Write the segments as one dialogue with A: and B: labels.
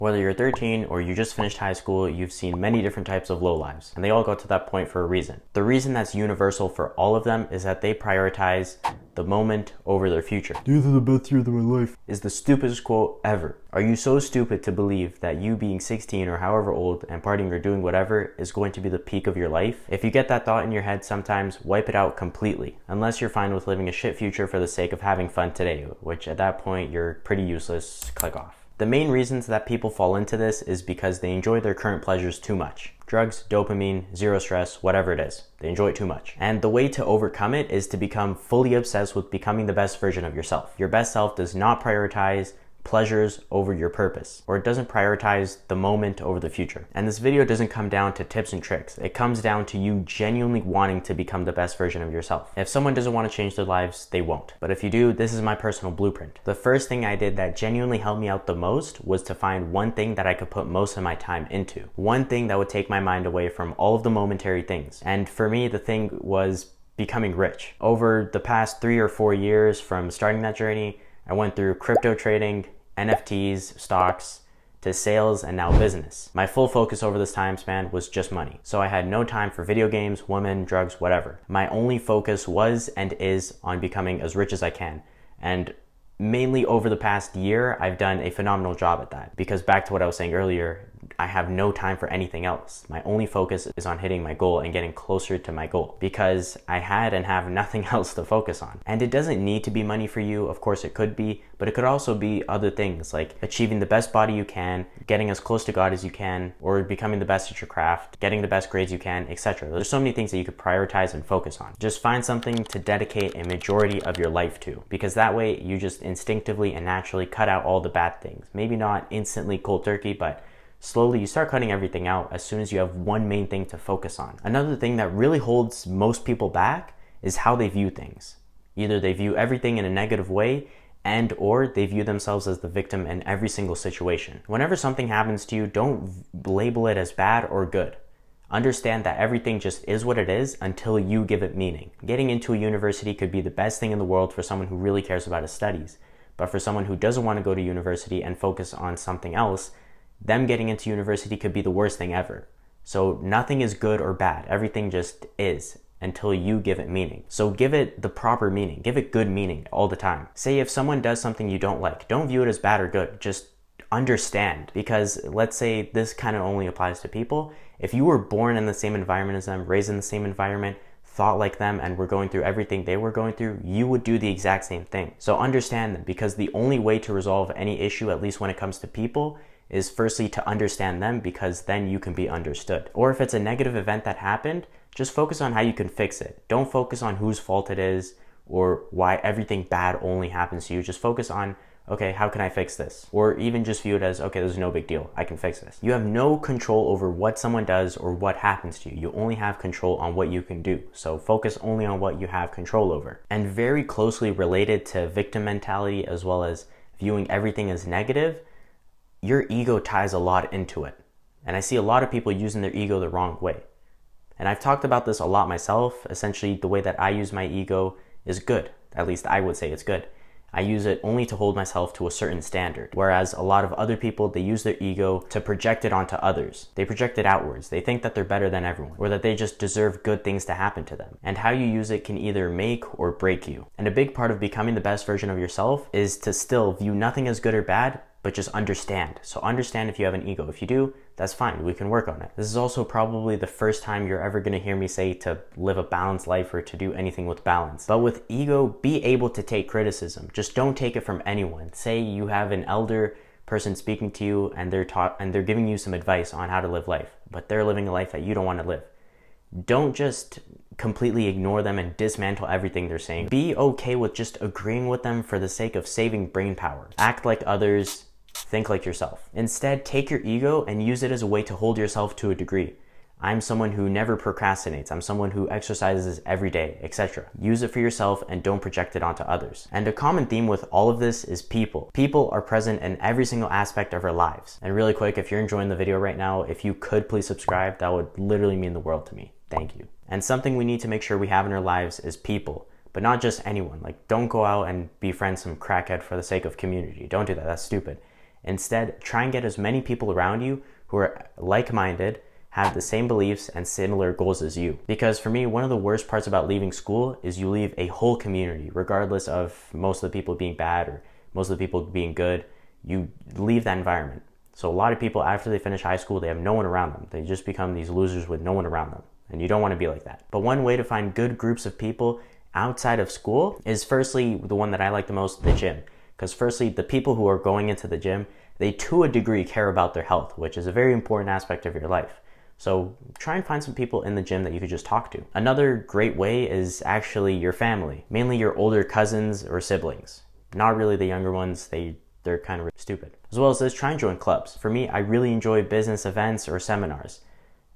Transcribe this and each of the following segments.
A: Whether you're 13 or you just finished high school, you've seen many different types of low lives, and they all got to that point for a reason. The reason that's universal for all of them is that they prioritize the moment over their future.
B: These are the best years of my life.
A: Is the stupidest quote ever. Are you so stupid to believe that you being 16 or however old and partying or doing whatever is going to be the peak of your life? If you get that thought in your head sometimes, wipe it out completely. Unless you're fine with living a shit future for the sake of having fun today, which at that point you're pretty useless, click off. The main reasons that people fall into this is because they enjoy their current pleasures too much. Drugs, dopamine, zero stress, whatever it is. They enjoy it too much. And the way to overcome it is to become fully obsessed with becoming the best version of yourself. Your best self does not prioritize pleasures over your purpose, or it doesn't prioritize the moment over the future. And this video doesn't come down to tips and tricks. It comes down to you genuinely wanting to become the best version of yourself. If someone doesn't want to change their lives, they won't. But if you do, this is my personal blueprint. The first thing I did that genuinely helped me out the most was to find one thing that I could put most of my time into. One thing that would take my mind away from all of the momentary things. And for me, the thing was becoming rich. Over the past 3 or 4 years from starting that journey, I went through crypto trading, NFTs, stocks, to sales, and now business. My full focus over this time span was just money. So I had no time for video games, women, drugs, whatever. My only focus was and is on becoming as rich as I can. And mainly over the past year, I've done a phenomenal job at that. Because back to what I was saying earlier, I have no time for anything else. My only focus is on hitting my goal and getting closer to my goal because I had and have nothing else to focus on. And it doesn't need to be money for you. Of course it could be, but it could also be other things like achieving the best body you can, getting as close to God as you can, or becoming the best at your craft, getting the best grades you can, etc. There's so many things that you could prioritize and focus on. Just find something to dedicate a majority of your life to, because that way you just instinctively and naturally cut out all the bad things. Maybe not instantly cold turkey, but slowly you start cutting everything out as soon as you have one main thing to focus on. Another thing that really holds most people back is how they view things. Either they view everything in a negative way and or they view themselves as the victim in every single situation. Whenever something happens to you, don't label it as bad or good. Understand that everything just is what it is until you give it meaning. Getting into a university could be the best thing in the world for someone who really cares about his studies. But for someone who doesn't want to go to university and focus on something else, them getting into university could be the worst thing ever. So nothing is good or bad. Everything just is until you give it meaning. So give it the proper meaning. Give it good meaning all the time. Say if someone does something you don't like, don't view it as bad or good. Just understand. Because let's say this kind of only applies to people. If you were born in the same environment as them, raised in the same environment, thought like them, and were going through everything they were going through, you would do the exact same thing. So understand them, because the only way to resolve any issue, at least when it comes to people, is firstly to understand them, because then you can be understood. Or if it's a negative event that happened, just focus on how you can fix it. Don't focus on whose fault it is or why everything bad only happens to you. Just focus on, okay, how can I fix this? Or even just view it as, okay, this is no big deal. I can fix this. You have no control over what someone does or what happens to you. You only have control on what you can do. So focus only on what you have control over. And very closely related to victim mentality as well as viewing everything as negative, your ego ties a lot into it. And I see a lot of people using their ego the wrong way. And I've talked about this a lot myself. Essentially, the way that I use my ego is good. At least I would say it's good. I use it only to hold myself to a certain standard. Whereas a lot of other people, they use their ego to project it onto others. They project it outwards. They think that they're better than everyone, or that they just deserve good things to happen to them. And how you use it can either make or break you. And a big part of becoming the best version of yourself is to still view nothing as good or bad, but just understand. So understand if you have an ego. If you do, that's fine. We can work on it. This is also probably the first time you're ever going to hear me say to live a balanced life or to do anything with balance. But with ego, be able to take criticism. Just don't take it from anyone. Say you have an elder person speaking to you and they're giving you some advice on how to live life, but they're living a life that you don't want to live. Don't just completely ignore them and dismantle everything they're saying. Be okay with just agreeing with them for the sake of saving brain power. Act like others. Think like yourself. Instead, take your ego and use it as a way to hold yourself to a degree. I'm someone who never procrastinates. I'm someone who exercises every day, etc. Use it for yourself and don't project it onto others. And a common theme with all of this is people. People are present in every single aspect of our lives. And really quick, if you're enjoying the video right now, if you could please subscribe, that would literally mean the world to me. Thank you. And something we need to make sure we have in our lives is people. But not just anyone. Like, don't go out and befriend some crackhead for the sake of community. Don't do that. That's stupid. Instead, try and get as many people around you who are like-minded, have the same beliefs and similar goals as you. Because for me, one of the worst parts about leaving school is you leave a whole community, regardless of most of the people being bad or most of the people being good. You leave that environment. So a lot of people, after they finish high school, they have no one around them. They just become these losers with no one around them. And you don't want to be like that. But one way to find good groups of people outside of school is, firstly, the one that I like the most, the gym. Because firstly, the people who are going into the gym, they to a degree care about their health, which is a very important aspect of your life. So try and find some people in the gym that you could just talk to. Another great way is actually your family, mainly your older cousins or siblings. Not really the younger ones, they're kind of stupid. As well as this, try and join clubs. For me, I really enjoy business events or seminars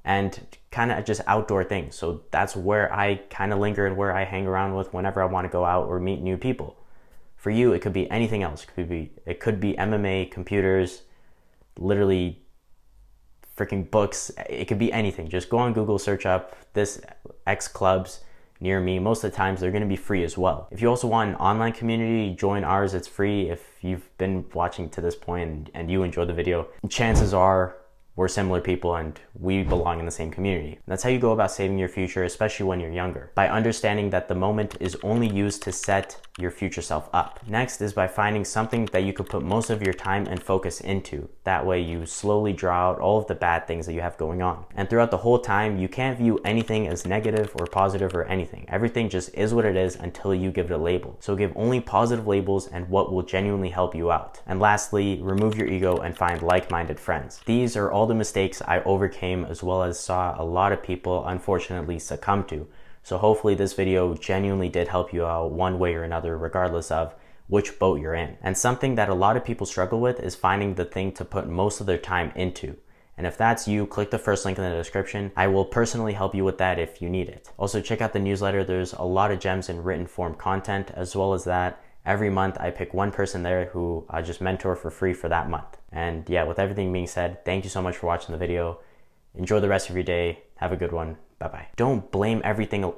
A: and kind of just outdoor things. So that's where I kind of linger and where I hang around with whenever I want to go out or meet new people. For you, it could be anything else. It could be MMA, computers, literally freaking books. It could be anything. Just go on Google, search up this X clubs near me. Most of the times they're going to be free as well. If you also want an online community, join ours. It's free. If you've been watching to this point and you enjoyed the video, chances are we're similar people and we belong in the same community. That's how you go about saving your future, especially when you're younger, by understanding that the moment is only used to set your future self up. Next is by finding something that you could put most of your time and focus into. That way you slowly draw out all of the bad things that you have going on. And throughout the whole time, you can't view anything as negative or positive or anything. Everything just is what it is until you give it a label. So give only positive labels and what will genuinely help you out. And lastly, remove your ego and find like-minded friends. These are all the mistakes I overcame, as well as saw a lot of people unfortunately succumb to. So hopefully this video genuinely did help you out one way or another, regardless of which boat you're in. And something that a lot of people struggle with is finding the thing to put most of their time into. And if that's you, click the first link in the description. I will personally help you with that if you need it. Also, check out the newsletter. There's a lot of gems in written form content, as well as that every month I pick one person there who I just mentor for free for that month. And yeah, with everything being said, thank you so much for watching the video. Enjoy the rest of your day. Have a good one. Bye-bye. Don't blame everything.